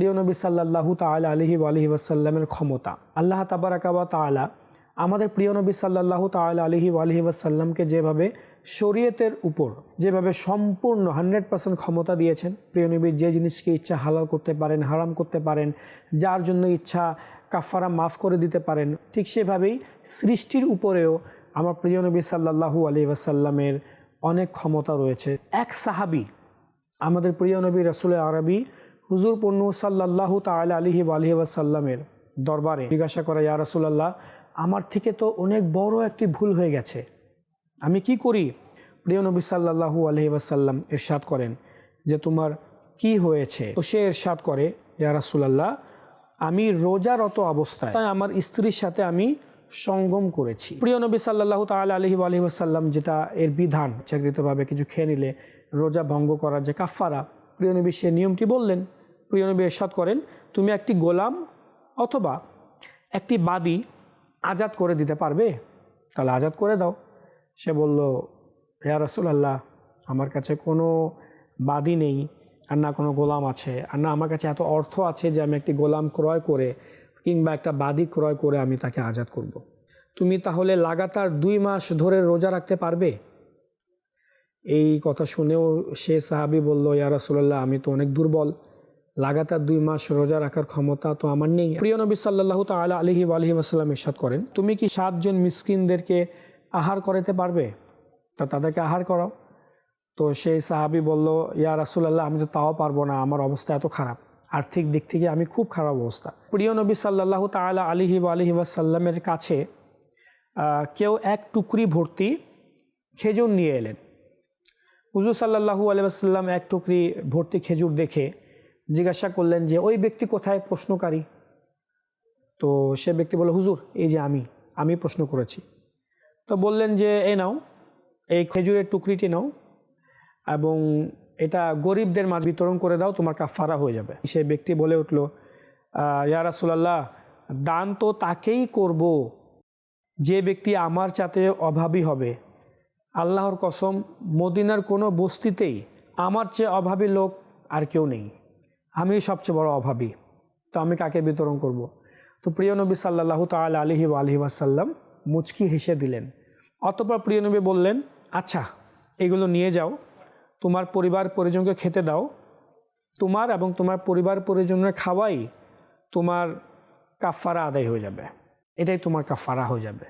প্রিয় নবী সাল্লাল্লাহু তাআলা আলাইহি ওয়া আলিহি ওয়াসাল্লামের ক্ষমতা। আল্লাহ তাবারাকা ওয়া তাআলা আমাদের প্রিয় নবী সাল্লাল্লাহু তাআলা আলাইহি ওয়া আলিহি ওয়াসাল্লামকে যেভাবে শরীয়তের উপর যেভাবে সম্পূর্ণ 100% ক্ষমতা দিয়েছেন, প্রিয় নবী যে জিনিসকে ইচ্ছা হালাল করতে পারেন, হারাম করতে পারেন, যার জন্য ইচ্ছা কাফারা মাফ করে দিতে পারেন, ঠিক সেভাবেই সৃষ্টির উপরেও আমার প্রিয় নবী সাল্লাল্লাহু আলাইহি ওয়াসাল্লামের অনেক ক্ষমতা রয়েছে। এক সাহাবী আমাদের প্রিয় নবী রাসূল আরবি হুজুর পূর্ণ সাল্লাল্লাহু তাআলা আলাইহি ওয়া আলিহি ওয়াসাল্লামের দরবারে জিজ্ঞাসা করে, ইয়া রাসূলুল্লাহ, আমার থেকে তো অনেক বড় একটি ভুল হয়ে গেছে, আমি কি করি? প্রিয় নবী সাল্লাল্লাহু আলাইহি ওয়াসাল্লাম ইরশাদ করেন যে তোমার কি হয়েছে? তো সে ইরশাদ করে, ইয়া রাসূলুল্লাহ, আমি রোজারত অবস্থায় আমার স্ত্রীর সাথে আমি সঙ্গম করেছি। প্রিয় নবী সাল্লাল্লাহু তাআলা আলাইহি ওয়া আলিহি ওয়াসাল্লাম যেটা এর বিধান, ইচ্ছাকৃতভাবে কিছু খেয়ে নিলে রোজা ভঙ্গ করার যে কাফারা, প্রিয় নবী সে নিয়মটি বললেন। প্রিয় নবী ইরশাদ করেন, তুমি একটি গোলাম অথবা একটি বাদী আজাদ করে দিতে পারবে? তাহলে আজাদ করে দাও। সে বলল, ইয়া রাসূলুল্লাহ, আমার কাছে কোনো বাদী নেই, আর না কোনো গোলাম আছে, আর না আমার কাছে এত অর্থ আছে যে আমি একটি গোলাম ক্রয় করে কিংবা একটা বাদী ক্রয় করে আমি তাকে আজাদ করব। তুমি তাহলে লাগাতার 2 মাস ধরে রোজা রাখতে পারবে? এই কথা শুনেও সে সাহাবী বলল, ইয়া রাসূলুল্লাহ, আমি তো অনেক দুর্বল, লাগাতার 2 মাস রোজা রাখার ক্ষমতা তো আমার নেই। প্রিয় নবী সাল্লাল্লাহু তাআলা আলাইহি ওয়া আলিহি ওয়াসাল্লাম ইরশাদ করেন, তুমি কি 7 জন মিসকিনদেরকে আহার করাতে পারবে? তা তাদেরকে আহার করাও। তো সেই সাহাবী বলল, ইয়া রাসূলুল্লাহ, আমি তো তাও পারবো না, আমার অবস্থা এত খারাপ, আর্থিক দিক থেকে আমি খুব খারাপ অবস্থা। প্রিয় নবী সাল্লাল্লাহু তাআলা আলাইহি ওয়া আলিহি ওয়াসাল্লামের কাছে কেউ এক টুকরি ভর্তি খেজুর নিয়ে এলেন। হুজুর সাল্লাল্লাহু আলাইহি ওয়াসাল্লাম এক টুকরি ভর্তি খেজুর দেখে জিজ্ঞাসা করলেন যে ওই ব্যক্তি কোথায় প্রশ্নকারী? তো সে ব্যক্তি বলল, হুজুর, এই যে আমি প্রশ্ন করেছি। তো বললেন যে এই নাও, এই খেজুরের টুকরিটি নাও এবং এটা গরিবদের মাঝে বিতরণ করে দাও, তোমার কাফারা হয়ে যাবে। সে ব্যক্তি বলে উঠল, ইয়া রাসূলুল্লাহ, দান তো তাকেই করব যে ব্যক্তি আমার চাতে অভাবী হবে। আল্লাহর কসম, মদিনার কোনো বস্তিতেই আমার চেয়ে অভাবী লোক আর কেউ নেই, আমি সবচেয়ে বড় অভাবী, তো আমি কাকে বিতরণ করব? তো প্রিয় নবী সাল্লাল্লাহু তাআলা আলাইহি ওয়া আলিহি ওয়াসাল্লাম মুচকি হেসে দিলেন। অতঃপর প্রিয় নবী বললেন, আচ্ছা, এগুলো নিয়ে যাও, তোমার পরিবার পরিজনকে খেতে দাও, তোমার এবং তোমার পরিবার পরিজনের খাওয়াই তোমার কাফারা আদায় হয়ে যাবে, এটাই তোমার কাফারা হয়ে যাবে।